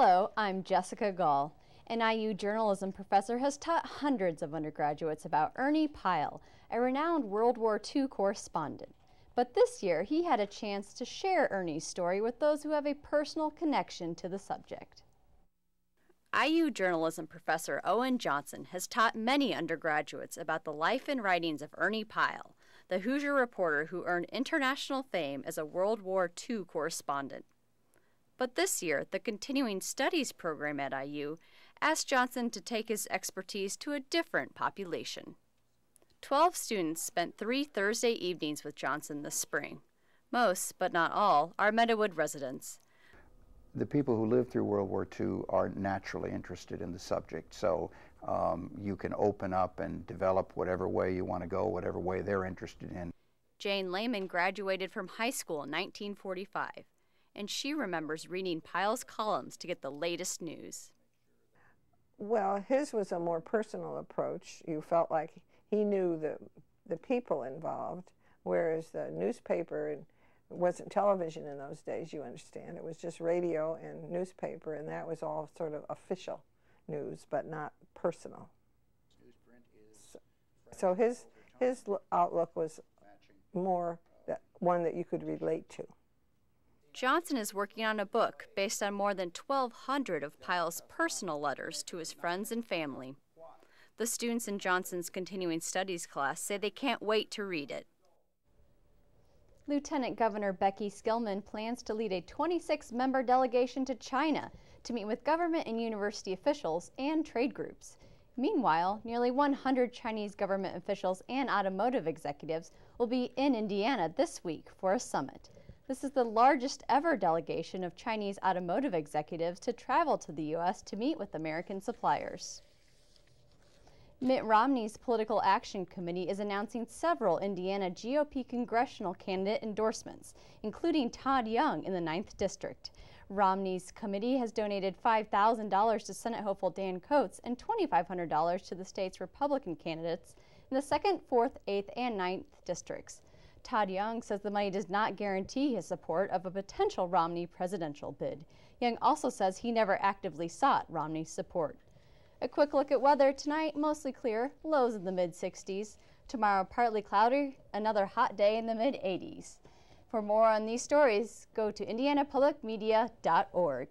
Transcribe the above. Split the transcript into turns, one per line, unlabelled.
Hello, I'm Jessica Gall. An IU journalism professor has taught hundreds of undergraduates about Ernie Pyle, a renowned World War II correspondent. But this year, he had a chance to share Ernie's story with those who have a personal connection to the subject. IU journalism professor Owen Johnson has taught many undergraduates about the life and writings of Ernie Pyle, the Hoosier reporter who earned international fame as a World War II correspondent. But this year, the Continuing Studies program at IU asked Johnson to take his expertise to a different population. 12 students spent 3 Thursday evenings with Johnson this spring. Most, but not all, are Meadowood residents.
The people who lived through World War II are naturally interested in the subject, so you can open up and develop whatever way you want to go, whatever way they're interested in.
Jane Lehman graduated from high school in 1945, and she remembers reading Pyle's columns to get the latest news.
Well, his was a more personal approach. You felt like he knew the people involved, whereas the newspaper, it wasn't television in those days, you understand. It was just radio and newspaper, and that was all sort of official news, but not personal. So his outlook was more one that you could relate to.
Johnson is working on a book based on more than 1,200 of Pyle's personal letters to his friends and family. The students in Johnson's Continuing Studies class say they can't wait to read it. Lieutenant Governor Becky Skillman plans to lead a 26-member delegation to China to meet with government and university officials and trade groups. Meanwhile, nearly 100 Chinese government officials and automotive executives will be in Indiana this week for a summit. This is the largest ever delegation of Chinese automotive executives to travel to the U.S. to meet with American suppliers. Mitt Romney's Political Action Committee is announcing several Indiana GOP congressional candidate endorsements, including Todd Young in the 9th District. Romney's committee has donated $5,000 to Senate hopeful Dan Coates and $2,500 to the state's Republican candidates in the 2nd, 4th, 8th, and 9th districts. Todd Young says the money does not guarantee his support of a potential Romney presidential bid. Young also says he never actively sought Romney's support. A quick look at weather tonight, mostly clear, lows in the mid-60s. Tomorrow, partly cloudy, another hot day in the mid-80s. For more on these stories, go to indianapublicmedia.org.